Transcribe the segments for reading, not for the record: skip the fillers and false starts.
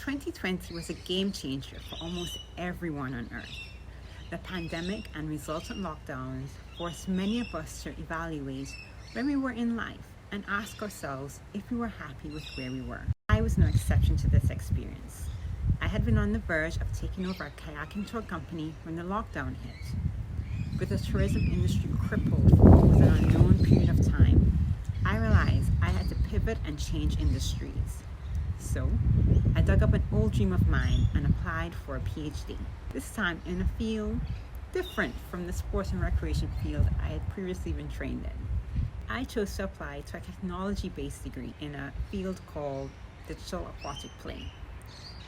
2020 was a game changer for almost everyone on Earth. The pandemic and resultant lockdowns forced many of us to evaluate where we were in life and ask ourselves if we were happy with where we were. I was no exception to this experience. I had been on the verge of taking over a kayaking tour company when the lockdown hit. With the tourism industry crippled for what was an unknown period of time, I realized I had to pivot and change industries. So, I dug up an old dream of mine and applied for a PhD, this time in a field different from the sports and recreation field I had previously been trained in. I chose to apply to a technology-based degree in a field called digital aquatic play.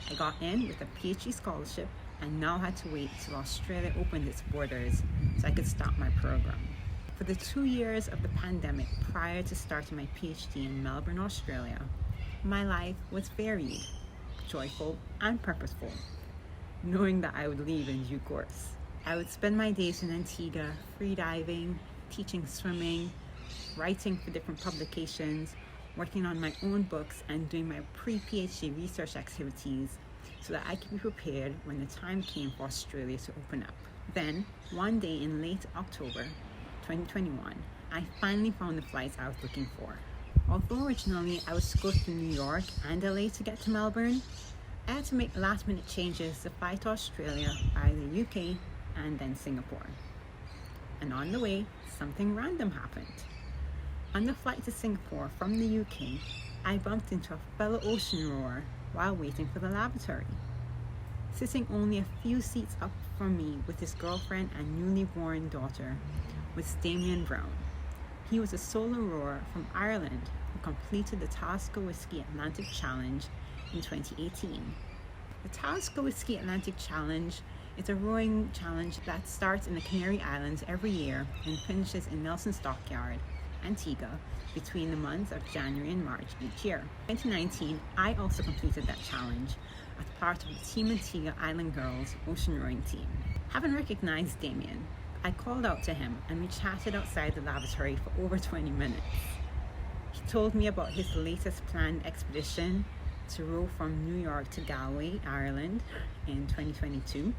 I got in with a PhD scholarship and now had to wait till Australia opened its borders so I could start my program. For the 2 years of the pandemic prior to starting my PhD in Melbourne, Australia, my life was varied, joyful, and purposeful, knowing that I would leave in due course. I would spend my days in Antigua freediving, teaching swimming, writing for different publications, working on my own books, and doing my pre-PhD research activities so that I could be prepared when the time came for Australia to open up. Then, one day in late October 2021, I finally found the flights I was looking for. Although originally I was supposed to New York and LA to get to Melbourne, I had to make last minute changes to fly to Australia via the UK and then Singapore. And on the way, something random happened. On the flight to Singapore from the UK, I bumped into a fellow ocean rower while waiting for the lavatory. Sitting only a few seats up from me with his girlfriend and newly born daughter was Damien Brown. He was a solo rower from Ireland who completed the Talisker Whisky Atlantic Challenge in 2018. The Talisker Whisky Atlantic Challenge is a rowing challenge that starts in the Canary Islands every year and finishes in Nelson's Dockyard, Antigua, between the months of January and March each year. In 2019, I also completed that challenge as part of the Team Antigua Island Girls ocean rowing team. Having recognized Damien, I called out to him and we chatted outside the lavatory for over 20 minutes. He told me about his latest planned expedition to row from New York to Galway, Ireland in 2022.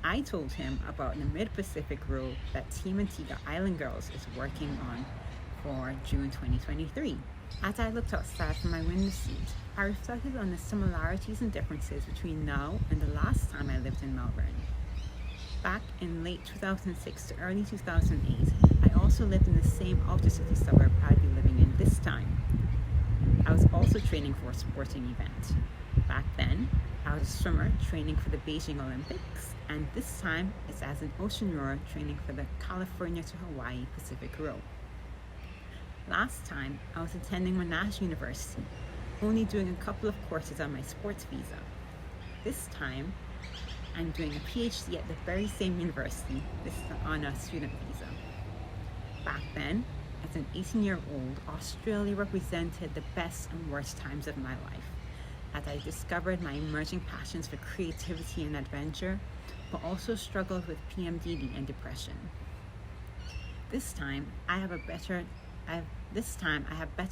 I told him about the Mid-Pacific row that Team Antigua Island Girls is working on for June 2023. As I looked outside from my window seat, I reflected on the similarities and differences between now and the last time I lived in Melbourne. Back in late 2006 to early 2008, I also lived in the same outer city suburb I'd be living in this time. I was also training for a sporting event. Back then, I was a swimmer training for the Beijing Olympics, and this time it's as an ocean rower training for the California to Hawaii Pacific Row. Last time, I was attending Monash University, only doing a couple of courses on my sports visa. This time, I'm doing a PhD at the very same university, this is on a student visa. Back then, as an 18-year-old, Australia represented the best and worst times of my life, as I discovered my emerging passions for creativity and adventure, but also struggled with PMDD and depression. This time, I have better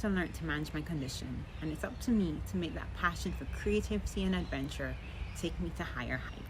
learned to manage my condition, and it's up to me to make that passion for creativity and adventure take me to higher heights.